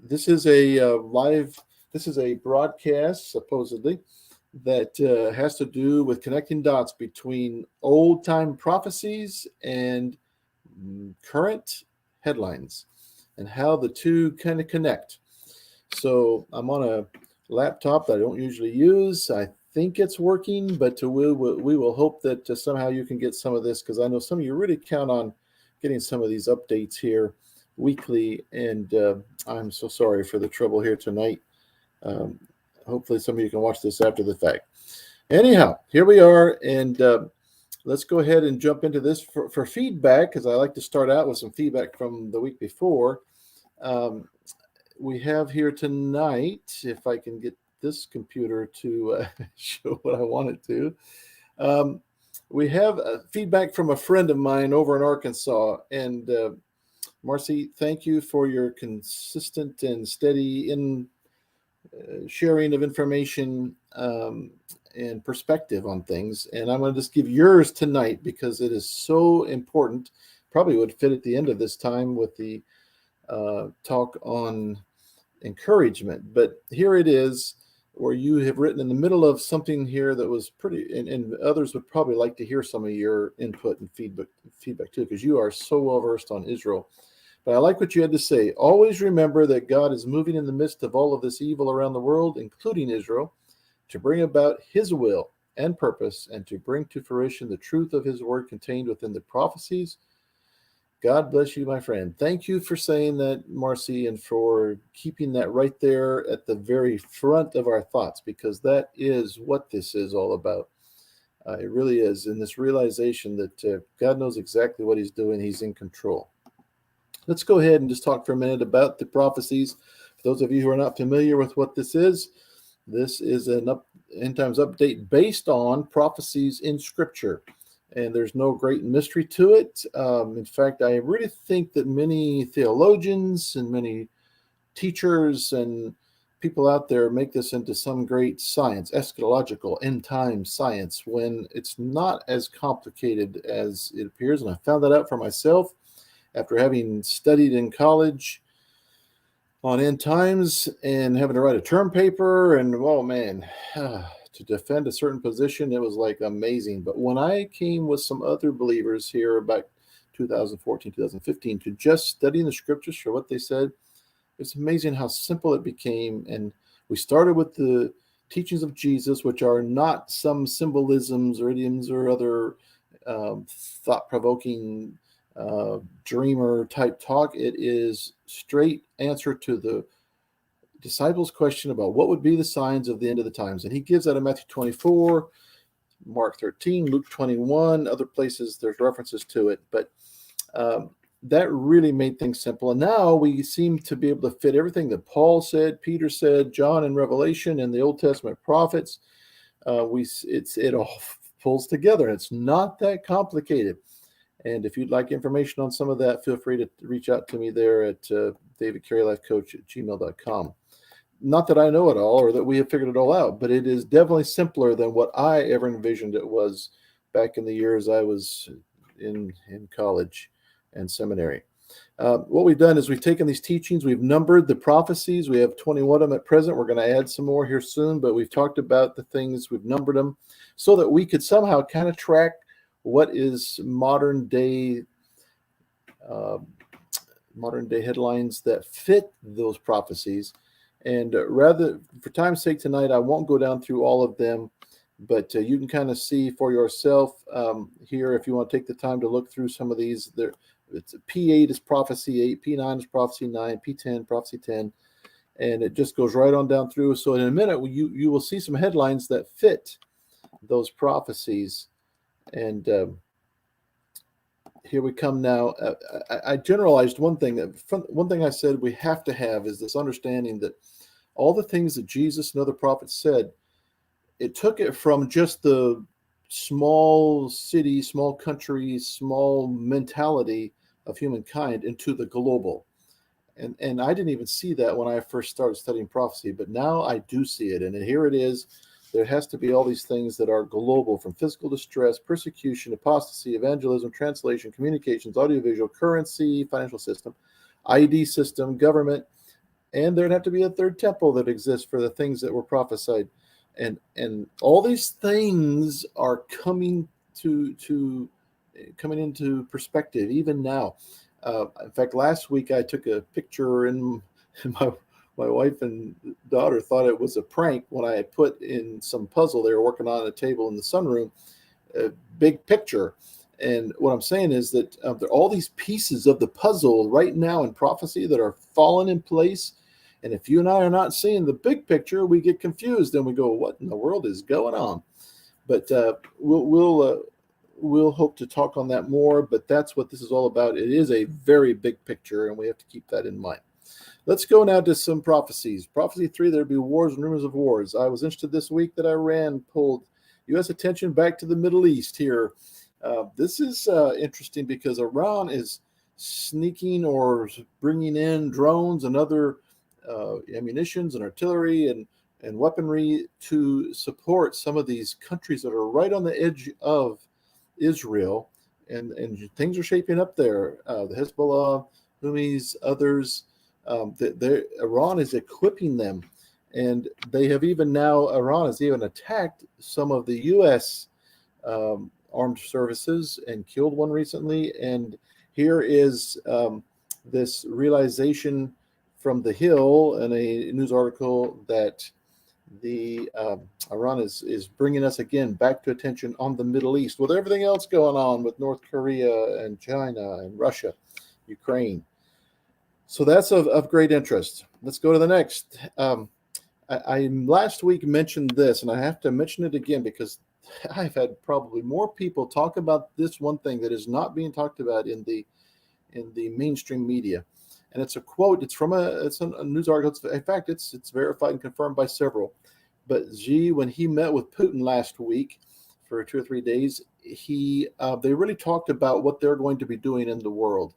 This is a live. This is a broadcast, supposedly, that has to do with connecting dots between old time prophecies and current headlines, and how the two kind of connect. So I'm on a laptop that I don't usually use. I think it's working, but we will hope that somehow you can get some of this, because I know some of you really count on getting some of these updates here weekly, and I'm so sorry for the trouble here tonight. Um, Hopefully some of you can watch this after the fact. Anyhow, here we are, and let's go ahead and jump into this for feedback, because I like to start out with some feedback from the week before. We have here tonight, if I can get this computer to show what I want it to. We have feedback from a friend of mine over in Arkansas, and Marcy, thank you for your consistent and steady sharing of information and perspective on things. And I'm going to just give yours tonight because it is so important. Probably would fit at the end of this time with the talk on encouragement. But here it is, where you have written in the middle of something here that was pretty, and others would probably like to hear some of your input and feedback too, because you are so well versed on Israel. But I like what you had to say. Always remember that God is moving in the midst of all of this evil around the world, including Israel, to bring about his will and purpose, and to bring to fruition the truth of his word contained within the prophecies. God bless you, my friend. Thank you for saying that, Marcy, and for keeping that right there at the very front of our thoughts, because that is what this is all about. It really is. In this realization that God knows exactly what he's doing. He's in control. Let's go ahead and just talk for a minute about the prophecies. For those of you who are not familiar with what this is an end times update based on prophecies in Scripture. And there's no great mystery to it. In fact, I really think that many theologians and many teachers and people out there make this into some great science, eschatological, end time science, when it's not as complicated as it appears. And I found that out for myself after having studied in college on end times and having to write a term paper. And, oh man, to defend a certain position, it was like amazing. But when I came with some other believers here about 2014, 2015, to just studying the scriptures for what they said, it's amazing how simple it became. And we started with the teachings of Jesus, which are not some symbolisms or idioms or other thought-provoking dreamer type talk. It is straight answer to the disciples' question about what would be the signs of the end of the times. And he gives that in Matthew 24, Mark 13, Luke 21, other places there's references to it. But that really made things simple. And now we seem to be able to fit everything that Paul said, Peter said, John in Revelation, and the Old Testament prophets. It all pulls together. It's not that complicated. And if you'd like information on some of that, feel free to reach out to me there at davidcarylifecoach@gmail.com. Not that I know it all or that we have figured it all out, but it is definitely simpler than what I ever envisioned it was back in the years I was in college and seminary. What we've done is we've taken these teachings, we've numbered the prophecies. We have 21 of them at present. We're going to add some more here soon, but we've talked about the things, we've numbered them so that we could somehow kind of track what is modern day headlines that fit those prophecies. And rather, for time's sake tonight, I won't go down through all of them, but you can kind of see for yourself here if you want to take the time to look through some of these. It's P8 is prophecy 8, P9 is prophecy 9, P10 prophecy 10, and it just goes right on down through. So in a minute, you will see some headlines that fit those prophecies. And here we come now. I generalized one thing. One thing I said we have to have is this understanding that all the things that Jesus and other prophets said, it took it from just the small city, small country, small mentality of humankind into the global. And I didn't even see that when I first started studying prophecy, but now I do see it. And here it is. There has to be all these things that are global, from physical distress, persecution, apostasy, evangelism, translation, communications, audiovisual, currency, financial system, ID system, government, and there'd have to be a third temple that exists for the things that were prophesied, and all these things are coming into perspective even now. In fact, last week I took a picture, and my wife and daughter thought it was a prank when I put in some puzzle they were working on a table in the sunroom, a big picture. And what I'm saying is that there are all these pieces of the puzzle right now in prophecy that are falling in place. And if you and I are not seeing the big picture, we get confused and we go, "What in the world is going on?" But we'll hope to talk on that more. But that's what this is all about. It is a very big picture, and we have to keep that in mind. Let's go now to some prophecies. Prophecy 3, there'll be wars and rumors of wars. I was interested this week that Iran pulled U.S. attention back to the Middle East here. This is interesting because Iran is sneaking or bringing in drones and other ammunitions and artillery and weaponry to support some of these countries that are right on the edge of Israel. And things are shaping up there. The Hezbollah, Humis, others. Iran is equipping them, and they have even now, Iran has even attacked some of the U.S. Armed services and killed one recently. And here is this realization from The Hill in a news article that the Iran is bringing us again back to attention on the Middle East with everything else going on with North Korea and China and Russia, Ukraine. So that's of great interest. Let's go to the next. I last week mentioned this, and I have to mention it again because I've had probably more people talk about this one thing that is not being talked about in the mainstream media. And it's a quote. It's from a news article. In fact, it's verified and confirmed by several. But Xi, when he met with Putin last week for 2 or 3 days, they really talked about what they're going to be doing in the world.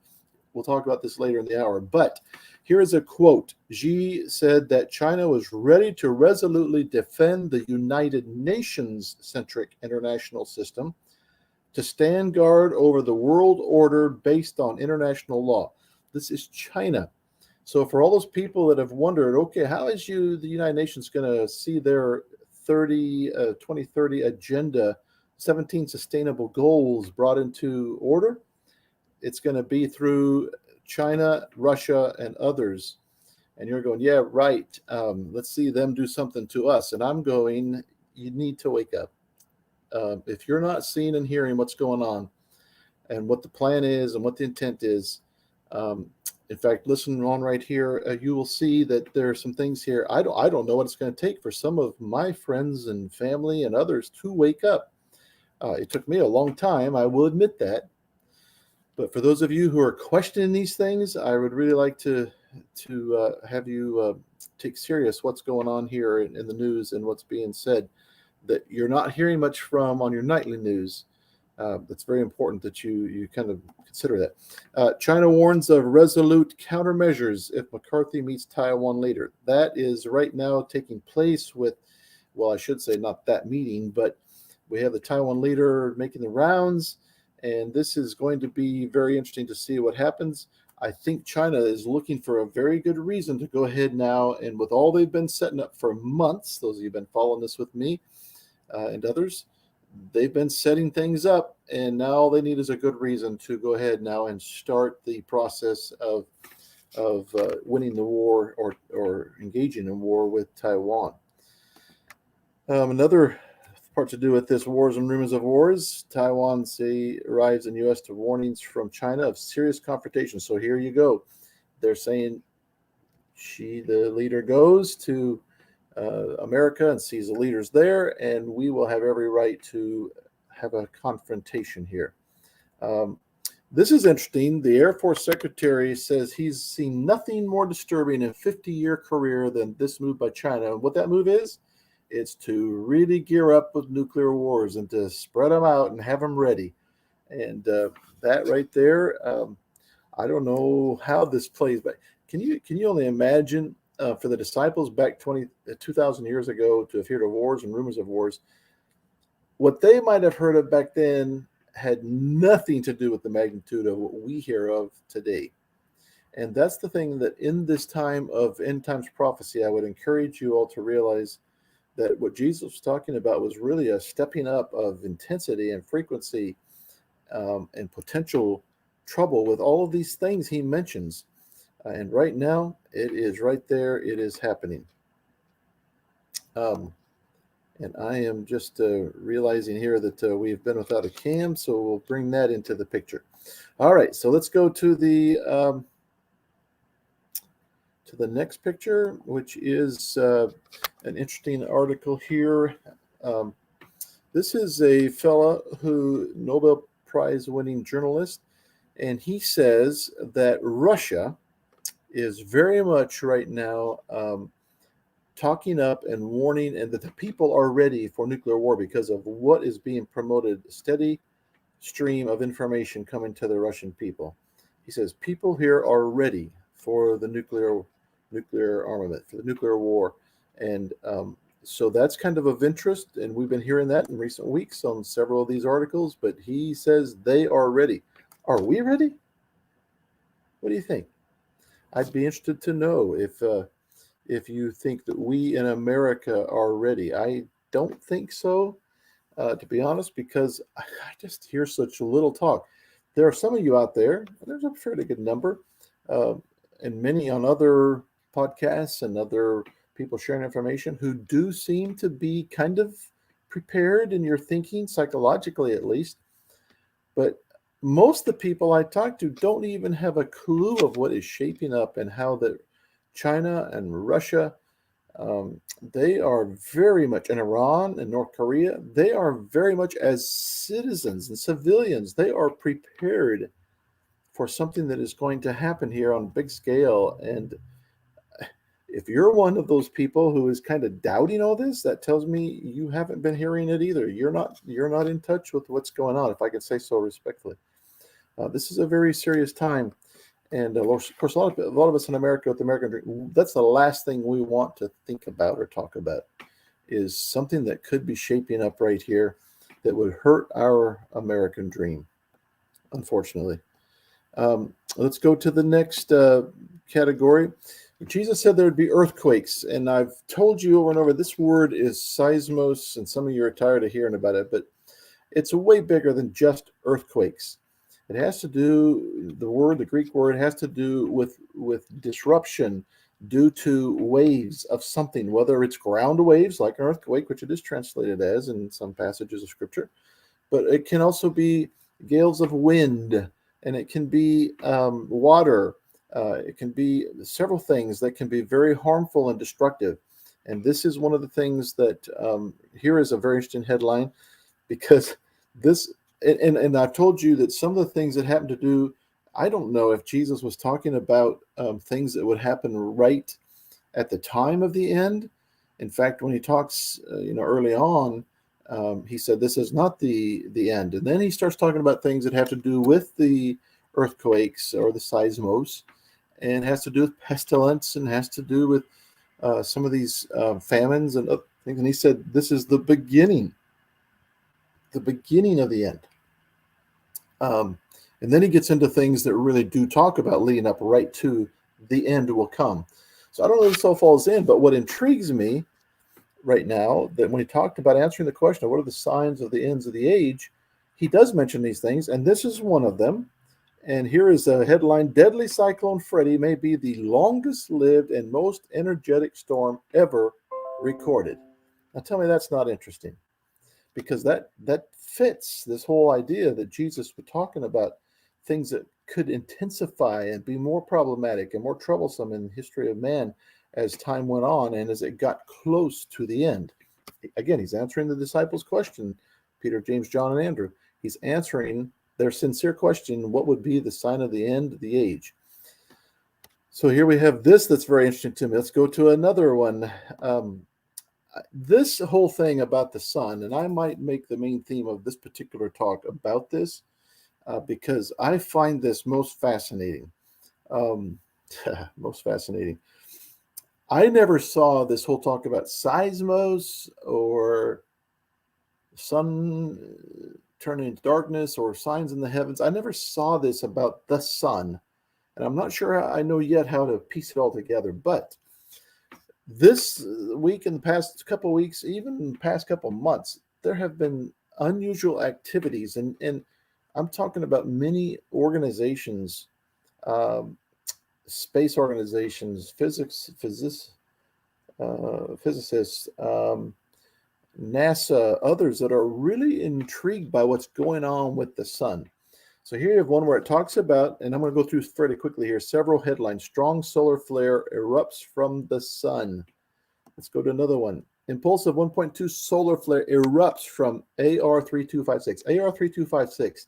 We'll talk about this later in the hour. But here is a quote. Xi said that China was ready to resolutely defend the United Nations-centric international system, to stand guard over the world order based on international law. This is China. So for all those people that have wondered, okay, how is the United Nations going to see their 2030 agenda, 17 sustainable goals brought into order? It's going to be through China, Russia, and others. And you're going, yeah, right. Let's see them do something to us. And I'm going, you need to wake up. If you're not seeing and hearing what's going on and what the plan is and what the intent is, in fact, listen on right here, you will see that there are some things here. I don't know what it's going to take for some of my friends and family and others to wake up. It took me a long time, I will admit that. But for those of you who are questioning these things, I would really like to have you take serious what's going on here in the news and what's being said that you're not hearing much from on your nightly news. It's very important that you kind of consider that. China warns of resolute countermeasures if McCarthy meets Taiwan later. That is right now taking place with, well, I should say not that meeting, but we have the Taiwan leader making the rounds. And this is going to be very interesting to see what happens. I think China is looking for a very good reason to go ahead now. And with all they've been setting up for months, those of you who've been following this with me and others, they've been setting things up. And now all they need is a good reason to go ahead now and start the process of winning the war or engaging in war with Taiwan. Another part to do with this wars and rumors of wars. Taiwan arrives in U.S. to warnings from China of serious confrontation. So here you go. They're saying the leader goes to America and sees the leaders there, and we will have every right to have a confrontation here. This is interesting. The Air Force Secretary says he's seen nothing more disturbing in a 50-year career than this move by China. And what that move is, it's to really gear up with nuclear wars and to spread them out and have them ready. And that right there, I don't know how this plays, but can you only imagine for the disciples back 2,000 years ago to have heard of wars and rumors of wars, what they might have heard of back then had nothing to do with the magnitude of what we hear of today. And that's the thing that in this time of end times prophecy, I would encourage you all to realize that what Jesus was talking about was really a stepping up of intensity and frequency, and potential trouble with all of these things he mentions. And right now, it is right there. It is happening. Um, and I am just realizing here that we've been without a cam, so we'll bring that into the picture. All right, so let's go to the next picture, which is an interesting article here. Um, this is a fella who Nobel Prize winning journalist, and he says that Russia is very much right now talking up and warning, and that the people are ready for nuclear war because of what is being promoted, steady stream of information coming to the Russian people. He says people here are ready for the nuclear armament, for the nuclear war, and so that's kind of interest, and we've been hearing that in recent weeks on several of these articles. But he says they are ready. Are we ready? What do you think? I'd be interested to know if you think that we in America are ready. I don't think so, to be honest, because I just hear such little talk. There are some of you out there, and there's a fairly good number, uh, and many on other podcasts and other people sharing information, who do seem to be kind of prepared in your thinking, psychologically at least. But most of the people I talk to don't even have a clue of what is shaping up, and how that China and Russia, they are very much, in Iran and North Korea, they are very much, as citizens and civilians, they are prepared for something that is going to happen here on a big scale. And if you're one of those people who is kind of doubting all this, that tells me you haven't been hearing it either. You're not in touch with what's going on, if I could say so respectfully. This is a very serious time. And of course, a lot of us in America, with the American dream, that's the last thing we want to think about or talk about, is something that could be shaping up right here that would hurt our American dream, unfortunately. Let's go to the next category. Jesus said there would be earthquakes, and I've told you over and over, this word is seismos, and some of you are tired of hearing about it, but it's way bigger than just earthquakes. It has to do, the Greek word has to do with disruption due to waves of something, whether it's ground waves like an earthquake, which it is translated as in some passages of scripture, but it can also be gales of wind, and it can be water. It can be several things that can be very harmful and destructive. And this is one of the things that here is a very interesting headline, because this, and I've told you that some of the things that happen to do, I don't know if Jesus was talking about things that would happen right at the time of the end. In fact, when he talks, early on, he said this is not the end, and then he starts talking about things that have to do with the earthquakes or the seismos, and has to do with pestilence, and has to do with some of these famines and other things. And he said this is the beginning of the end. And then he gets into things that really do talk about leading up right to the end will come. So I don't know if this all falls in, but what intrigues me right now, that when he talked about answering the question of what are the signs of the ends of the age, he does mention these things, and this is one of them. And here is a headline: Deadly Cyclone Freddy may be the longest lived and most energetic storm ever recorded. Now tell me that's not interesting, because that fits this whole idea that Jesus was talking about things that could intensify and be more problematic and more troublesome in the history of man as time went on and as it got close to the end. Again, he's answering the disciples' question, Peter, James, John, and Andrew. He's answering their sincere question, what would be the sign of the end of the age? So here we have this that's very interesting to me. Let's go to another one. This whole thing about the sun, and I might make the main theme of this particular talk about this, because I find this most fascinating. Most fascinating. I never saw this whole talk about seismos or sun turning into darkness or signs in the heavens. I never saw this about the sun And I'm not sure I know yet how to piece it all together, but this week, in the past couple of weeks, even in the past couple of months, there have been unusual activities, and I'm talking about many organizations, um, space organizations, physicists, NASA, others that are really intrigued by what's going on with the sun. So here you have one where it talks about, and I'm going to go through fairly quickly here, several headlines. Strong solar flare erupts from the sun. Let's go to another one. Impulsive 1.2 solar flare erupts from AR3256. AR3256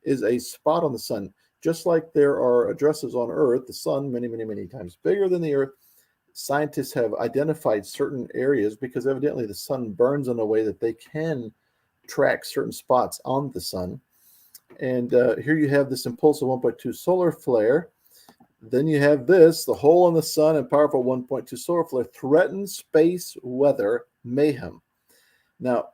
is a spot on the sun. Just like there are addresses on Earth, the sun, many, many, many times bigger than the Earth, scientists have identified certain areas because evidently the sun burns in a way that they can track certain spots on the sun. And here you have this impulsive 1.2 solar flare. Then you have this, the hole in the sun and powerful 1.2 solar flare threatens space weather mayhem. Now,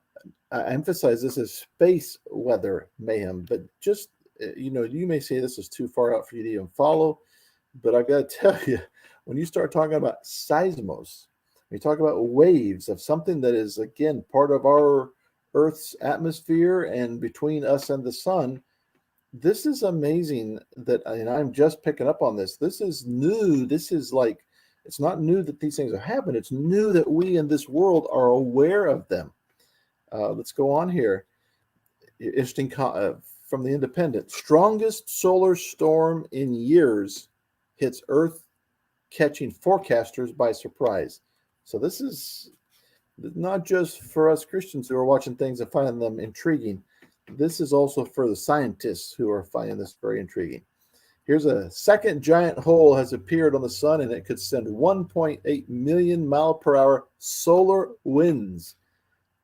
I emphasize this as space weather mayhem, but just, you may say this is too far out for you to even follow, but I got to tell you, when you start talking about seismos, when you talk about waves of something that is, again, part of our Earth's atmosphere and between us and the sun, this is amazing that, and I'm just picking up on this. This is new. This is like, it's not new that these things have happened. It's new that we in this world are aware of them. Let's go on here. Interesting from the Independent. Strongest solar storm in years hits Earth, catching forecasters by surprise. So this is not just for us Christians who are watching things and finding them intriguing. This is also for the scientists who are finding this very intriguing. Here's a second giant hole has appeared on the sun, and it could send 1.8 million mile per hour solar winds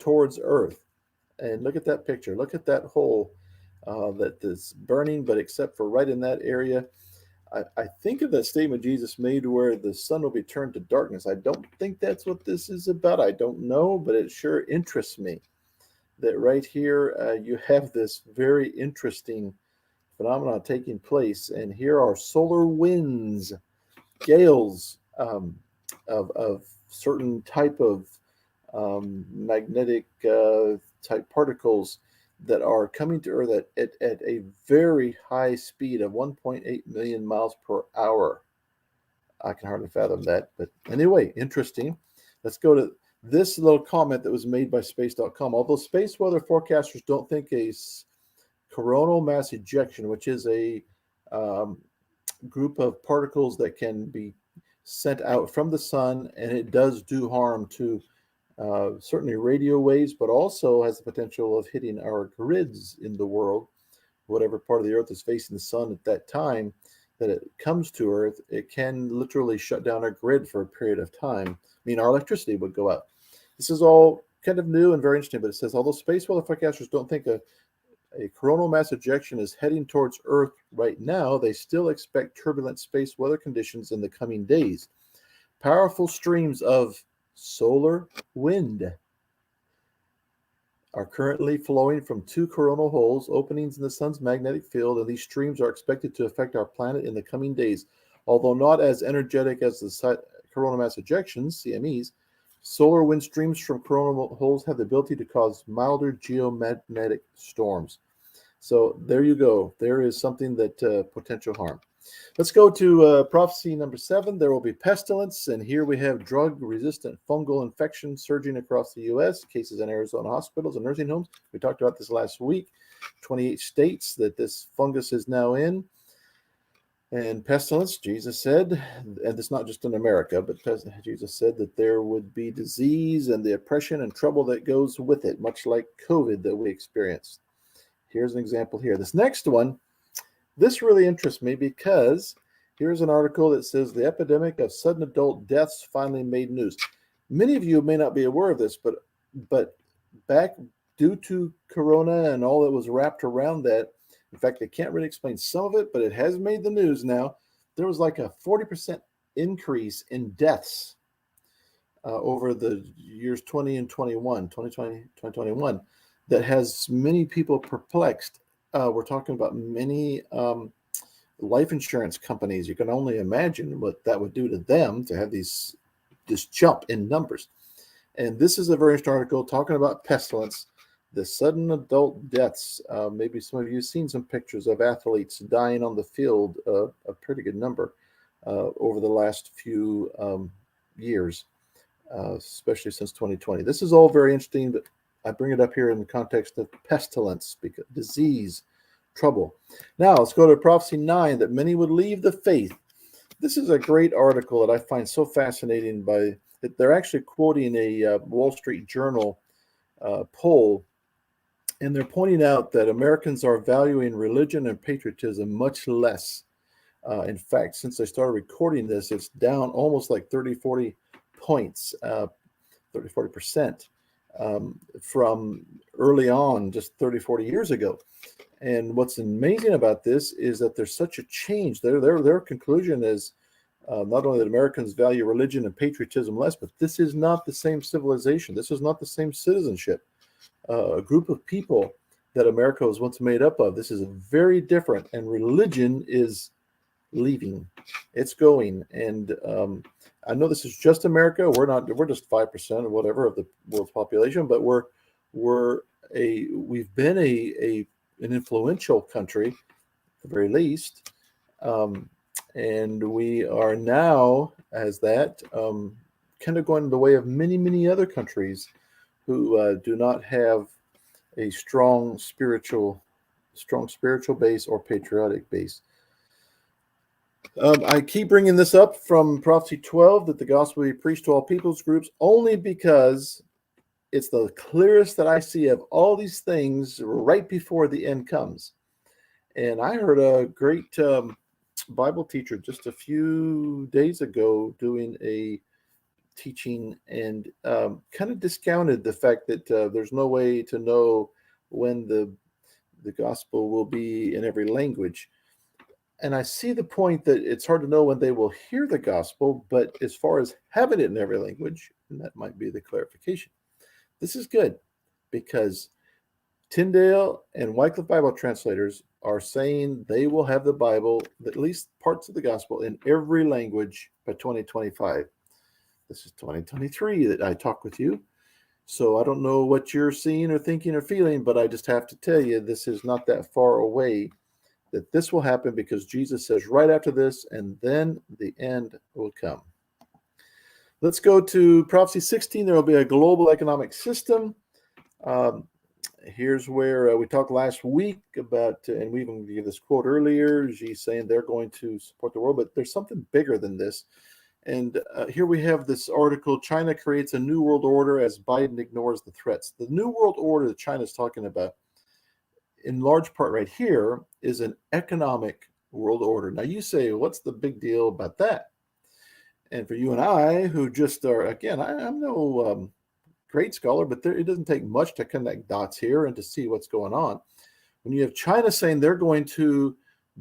towards Earth. And look at that picture. Look at that hole that is burning, but except for right in that area. I think of that statement Jesus made where the sun will be turned to darkness. I don't think that's what this is about. I don't know, but it sure interests me that right here you have this very interesting phenomenon taking place. And here are solar winds, gales of certain type of magnetic type particles that are coming to Earth at a very high speed of 1.8 million miles per hour. I can hardly fathom that. But anyway, interesting. Let's go to this little comment that was made by space.com. Although space weather forecasters don't think a coronal mass ejection, which is a group of particles that can be sent out from the sun, and it does do harm to certainly radio waves, but also has the potential of hitting our grids in the world. Whatever part of the Earth is facing the sun at that time that it comes to Earth, it can literally shut down our grid for a period of time. I mean, our electricity would go out. This is all kind of new and very interesting, but it says, although space weather forecasters don't think a coronal mass ejection is heading towards Earth right now, they still expect turbulent space weather conditions in the coming days. Powerful streams of solar wind are currently flowing from two coronal holes, openings in the sun's magnetic field, and these streams are expected to affect our planet in the coming days. Although not as energetic as the coronal mass ejections, CMEs, solar wind streams from coronal holes have the ability to cause milder geomagnetic storms. So there you go. There is something that potential harm. Let's go to prophecy number 7. There will be pestilence, and here we have drug-resistant fungal infection surging across the U.S., cases in Arizona hospitals and nursing homes. We talked about this last week. 28 states that this fungus is now in. And pestilence, Jesus said, and it's not just in America, but Jesus said that there would be disease and the oppression and trouble that goes with it, much like COVID that we experienced. Here's an example here. This next one, this really interests me because here's an article that says the epidemic of sudden adult deaths finally made news. Many of you may not be aware of this, but back due to Corona and all that was wrapped around that, in fact, I can't really explain some of it, but it has made the news now. There was like a 40% increase in deaths over the years 2020, 2021, that has many people perplexed. We're talking about many life insurance companies. You can only imagine what that would do to them to have this jump in numbers. And this is a very interesting article talking about pestilence, the sudden adult deaths. Maybe some of you have seen some pictures of athletes dying on the field, a pretty good number over the last few years, especially since 2020. This is all very interesting, but I bring it up here in the context of pestilence, because disease, trouble. Now let's go to Prophecy 9, that many would leave the faith. This is a great article that I find so fascinating. By that, they're actually quoting a Wall Street Journal poll, and they're pointing out that Americans are valuing religion and patriotism much less. In fact, since I started recording this, it's down almost like 30, 40 points, 30, 40% from early on, just 30, 40 years ago. And what's amazing about this is that there's such a change. Their conclusion is not only that Americans value religion and patriotism less, but this is not the same civilization. This is not the same citizenship. A group of people that America was once made up of. This is very different, and religion is leaving. It's going. And I know this is just America. We're just 5% or whatever of the world's population, but we've been an influential country, at the very least. And we are now, as that, kind of going the way of many, many other countries who do not have a strong spiritual base or patriotic base. I keep bringing this up from Prophecy 12, that the gospel be preached to all peoples, groups, only because it's the clearest that I see of all these things right before the end comes. And I heard a great Bible teacher just a few days ago doing a teaching, and kind of discounted the fact that there's no way to know when the gospel will be in every language. And I see the point that it's hard to know when they will hear the gospel, but as far as having it in every language, and that might be the clarification. This is good, because Tyndale and Wycliffe Bible translators are saying they will have the Bible, at least parts of the gospel, in every language by 2025. This is 2023 that I talk with you. So I don't know what you're seeing or thinking or feeling, but I just have to tell you, this is not that far away that this will happen, because Jesus says right after this, and then the end will come. Let's go to Prophecy 16. There will be a global economic system. Here's where we talked last week about, and we even gave this quote earlier, Xi saying they're going to support the world, but there's something bigger than this. And here we have this article, China creates a new world order as Biden ignores the threats. The new world order that China is talking about, in large part right here, is an economic world order. Now you say, what's the big deal about that? And for you and I, who just are, again, I'm no great scholar, but it doesn't take much to connect dots here and to see what's going on. When you have China saying they're going to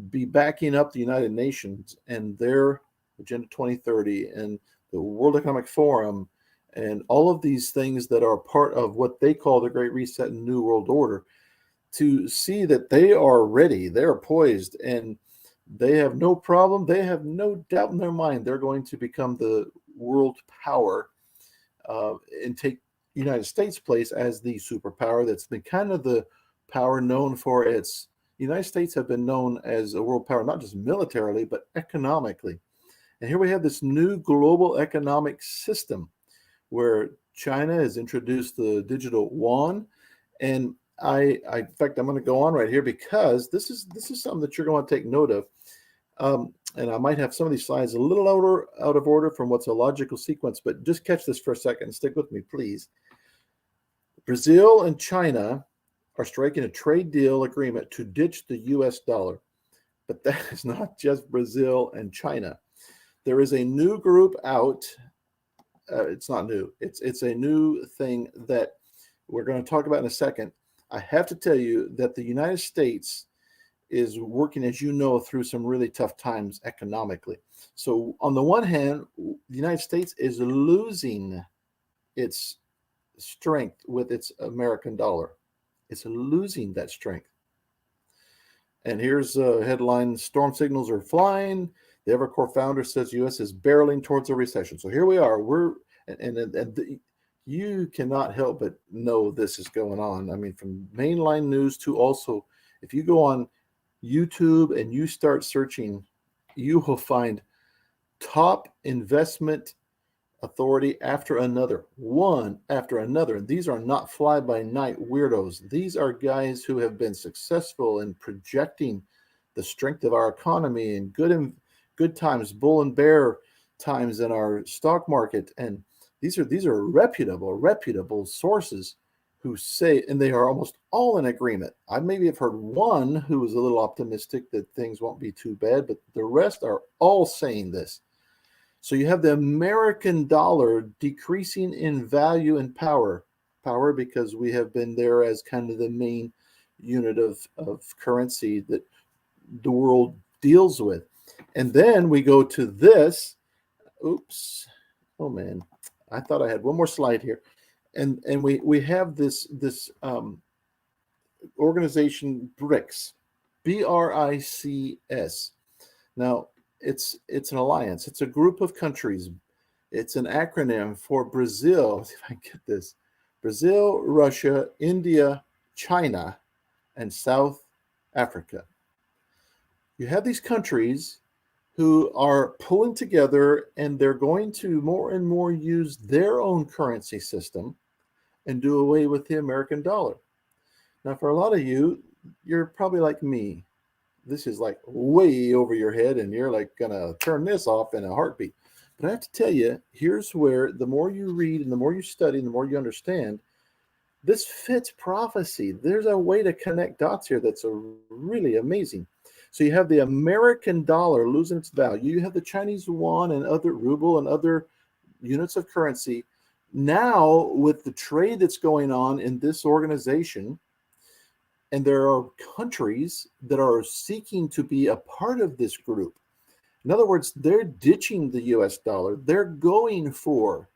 be backing up the United Nations and their Agenda 2030 and the World Economic Forum and all of these things that are part of what they call the Great Reset and New World Order, to see that they are ready, they are poised, and they have no problem, they have no doubt in their mind they're going to become the world power and take United States' place as the superpower that's been kind of the power known for its. United States have been known as a world power, not just militarily, but economically. And here we have this new global economic system where China has introduced the digital yuan. And in fact, I'm going to go on right here, because this is something that you're going to take note of. And I might have some of these slides a little out of order from what's a logical sequence, but just catch this for a second and stick with me, please. Brazil and China are striking a trade deal agreement to ditch the US dollar. But that is not just Brazil and China. There is a new group out. It's not new. It's a new thing that we're going to talk about in a second. I have to tell you that the United States is working, as you know, through some really tough times economically. So on the one hand, the United States is losing its strength with its American dollar. It's losing that strength. And here's a headline: Storm signals are flying. The Evercore founder says U.S. is barreling towards a recession. So here we are. You cannot help but know this is going on. I mean, from mainline news to also, if you go on YouTube and you start searching, you will find top investment authority after another, one after another. And these are not fly by night weirdos. These are guys who have been successful in projecting the strength of our economy in good times, bull and bear times in our stock market. And these are reputable sources who say, and they are almost all in agreement. I maybe have heard one who was a little optimistic that things won't be too bad, but the rest are all saying this. So you have the American dollar decreasing in value and power because we have been there as kind of the main unit of currency that the world deals with. And then we go to this. Oops. Oh man. I thought I had one more slide here. And we have this organization BRICS, BRICS. Now, it's an alliance. It's a group of countries. It's an acronym for Brazil. If I get this, Brazil, Russia, India, China, and South Africa. You have these countries who are pulling together, and they're going to more and more use their own currency system and do away with the American dollar. Now, for a lot of you, you're probably like me. This is like way over your head, and you're like gonna turn this off in a heartbeat. But I have to tell you, here's where the more you read and the more you study and the more you understand, this fits prophecy. There's a way to connect dots here that's really amazing. So you have the American dollar losing its value. You have the Chinese yuan and other ruble and other units of currency. Now, with the trade that's going on in this organization, and there are countries that are seeking to be a part of this group. In other words, they're ditching the US dollar. They're going for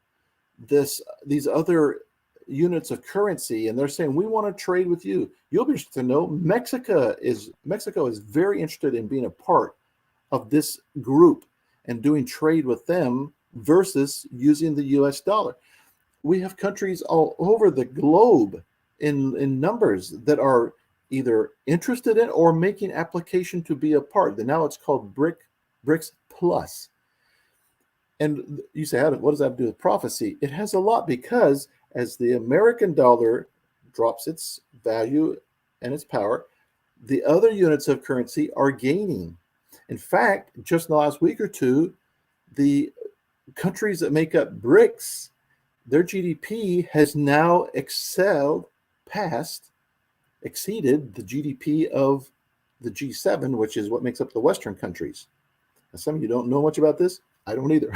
these other units of currency, and they're saying, we want to trade with you. You'll be interested to know Mexico is very interested in being a part of this group and doing trade with them versus using the US dollar. We have countries all over the globe in numbers that are either interested in or making application to be a part. And now it's called BRICS Plus. And you say, what does that do with prophecy? It has a lot, because as the American dollar drops its value and its power, the other units of currency are gaining. In fact, just in the last week or two, the countries that make up BRICS, their GDP has now exceeded the GDP of the G7, which is what makes up the Western countries. Now, some of you don't know much about this. I don't either.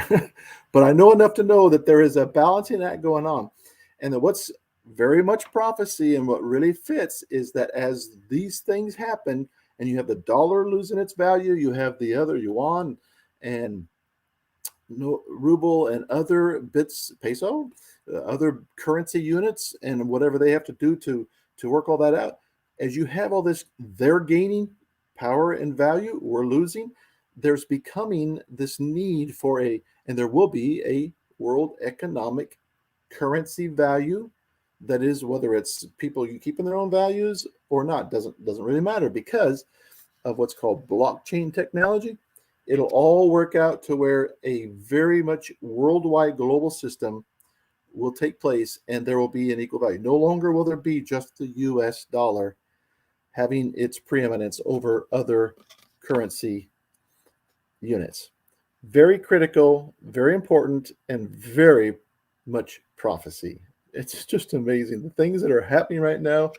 But I know enough to know that there is a balancing act going on. And that what's very much prophecy and what really fits is that as these things happen, and you have the dollar losing its value, you have the other yuan and ruble and other peso, other currency units, and whatever they have to do to work all that out. As you have all this, they're gaining power and value, we're losing. There's becoming this need for and there will be a world economic currency value that is, whether it's people you keeping their own values or not, doesn't really matter, because of what's called blockchain technology. It'll all work out to where a very much worldwide global system will take place, and there will be an equal value. No longer will there be just the US dollar having its preeminence over other currency units. Very critical, very important, and very much prophecy. It's just amazing. The things that are happening right now,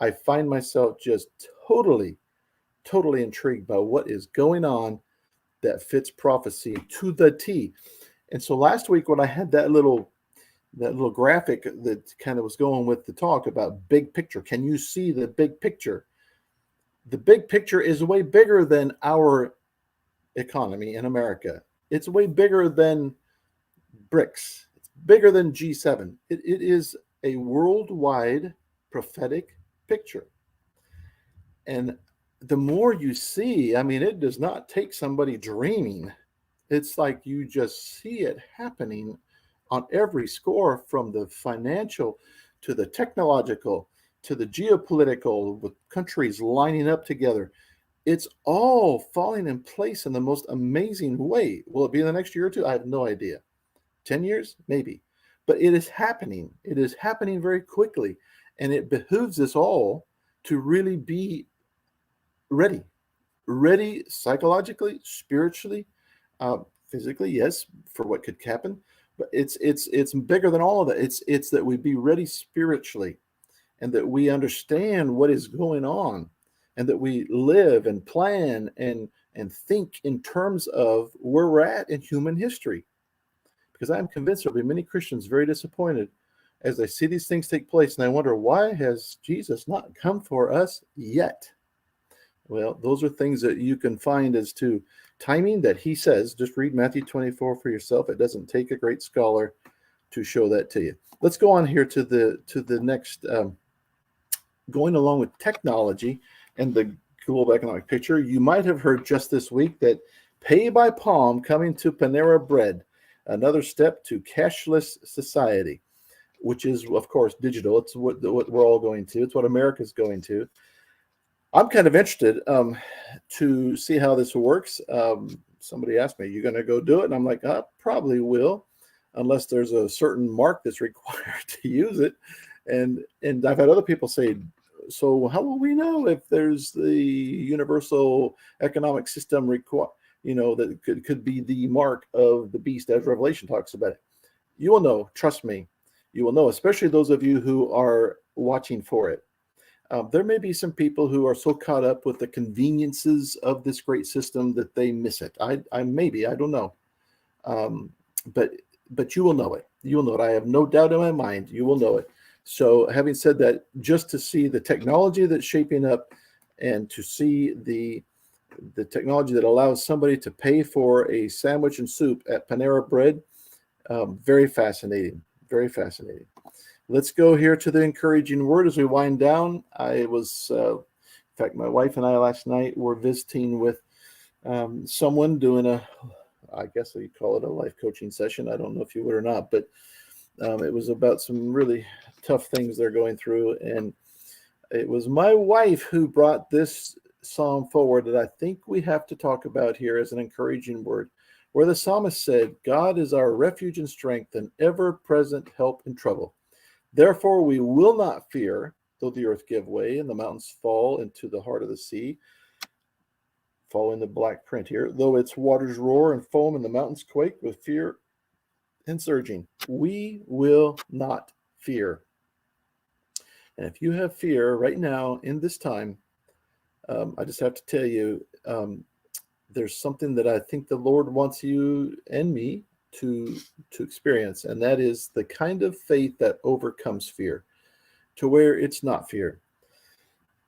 I find myself just totally intrigued by what is going on that fits prophecy to the T. And so last week when I had that little graphic that kind of was going with the talk about big picture, can you see the big picture? The big picture is way bigger than our economy in America. It's way bigger than BRICS. It's bigger than G7. It is a worldwide prophetic picture. And the more you see, I mean, it does not take somebody dreaming. It's like you just see it happening on every score, from the financial to the technological to the geopolitical, with countries lining up together. It's all falling in place in the most amazing way. Will it be in the next year or two? I have no idea. 10 years? Maybe. But it is happening. It is happening very quickly. And it behooves us all to really be ready. Ready psychologically, spiritually, uh, physically, yes, for what could happen. But it's bigger than all of that. It's that we be ready spiritually, and that we understand what is going on, and that we live and plan and think in terms of where we're at in human history. Because I am convinced there'll be many Christians very disappointed as they see these things take place, and I wonder, why has Jesus not come for us yet? Well, those are things that you can find as to timing that he says. Just read Matthew 24 for yourself. It doesn't take a great scholar to show that to you. Let's go on here to the next, going along with technology and the global economic picture. You might have heard just this week that Pay by Palm coming to Panera Bread, another step to cashless society, which is, of course, digital. It's what we're all going to. It's what America's going to. I'm kind of interested to see how this works. Somebody asked me, "You going to go do it?" And I'm like, "I probably will, unless there's a certain mark that's required to use it." And I've had other people say, "So how will we know if there's the universal economic system that could be the mark of the beast as Revelation talks about it?" You will know. Trust me, you will know. Especially those of you who are watching for it. There may be some people who are so caught up with the conveniences of this great system that they miss it. I don't know, but you will know it. You will know it. I have no doubt in my mind. You will know it. So, having said that, just to see the technology that's shaping up, and to see the technology that allows somebody to pay for a sandwich and soup at Panera Bread, very fascinating. Very fascinating. Let's go here to the encouraging word as we wind down. In fact, my wife and I last night were visiting with someone doing I guess you call it a life coaching session. I don't know if you would or not, but it was about some really tough things they're going through. And it was my wife who brought this psalm forward that I think we have to talk about here as an encouraging word, where the psalmist said, "God is our refuge and strength, and ever-present help in trouble. Therefore, we will not fear, though the earth give way and the mountains fall into the heart of the sea." Fall in the black print here. "Though its waters roar and foam and the mountains quake with fear and surging, we will not fear." And if you have fear right now in this time, I just have to tell you, there's something that I think the Lord wants you and me to experience, and that is the kind of faith that overcomes fear, to where it's not fear.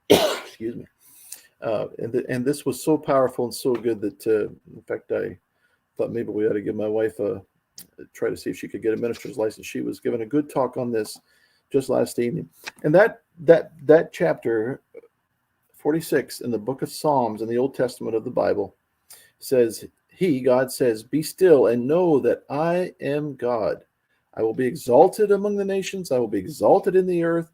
Excuse me. And this was so powerful and so good that, in fact, I thought maybe we ought to give my wife try to see if she could get a minister's license. She was given a good talk on this just last evening. And that chapter 46 in the book of Psalms in the Old Testament of the Bible says, God says, "Be still and know that I am God. I will be exalted among the nations. I will be exalted in the earth.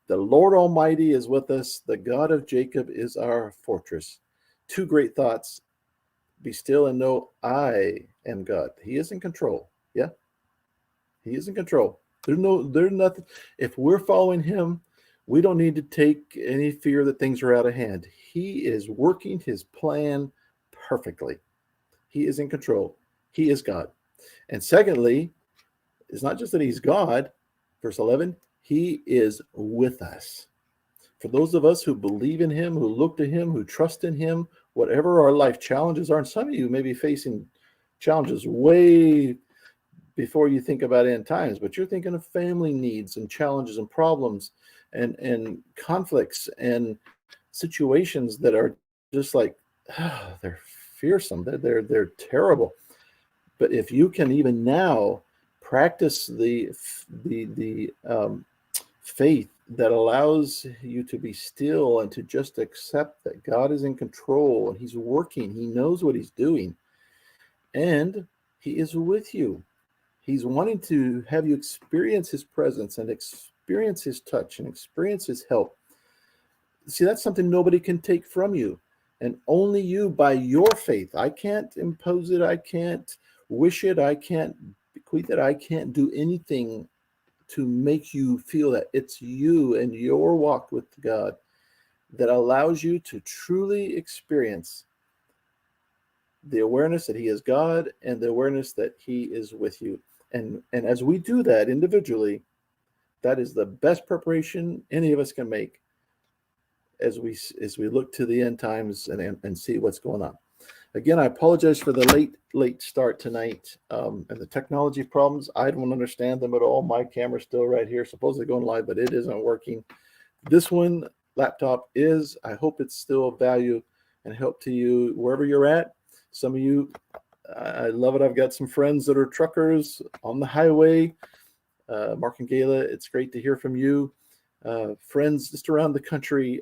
The Lord Almighty is with us. The God of Jacob is our fortress." Two great thoughts. Be still and know I am God. He is in control. Yeah, he is in control. There's nothing. If we're following him, we don't need to take any fear that things are out of hand. He is working his plan perfectly. He is in control. He is God. And secondly, it's not just that he's God. Verse 11, he is with us. For those of us who believe in him, who look to him, who trust in him, whatever our life challenges are, and some of you may be facing challenges way before you think about end times, but you're thinking of family needs and challenges and problems and conflicts and situations that are just like, they're fearsome. They're terrible. But if you can even now practice the faith that allows you to be still and to just accept that God is in control and he's working. He knows what he's doing, and he is with you. He's wanting to have you experience his presence and experience his touch and experience his help. See, that's something nobody can take from you. And only you, by your faith. I can't impose it. I can't wish it. I can't bequeath it. I can't do anything to make you feel that. It's you and your walk with God that allows you to truly experience the awareness that he is God and the awareness that he is with you. And as we do that individually, that is the best preparation any of us can make as we look to the end times and see what's going on. Again, I apologize for the late start tonight and the technology problems. I don't understand them at all. My camera's still right here, supposedly going live, but it isn't working. This one laptop is. I hope it's still of value and help to you wherever you're at. Some of you, I love it. I've got some friends that are truckers on the highway. Mark and Gayla, it's great to hear from you. Friends just around the country,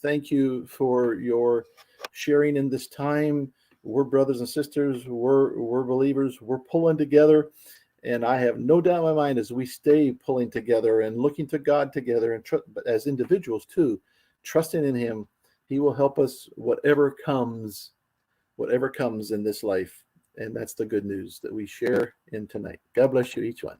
thank you for your sharing in this time. We're brothers and sisters. We're believers. We're pulling together. And I have no doubt in my mind as we stay pulling together and looking to God together, and but as individuals too, trusting in him, he will help us whatever comes in this life. And that's the good news that we share in tonight. God bless you, each one.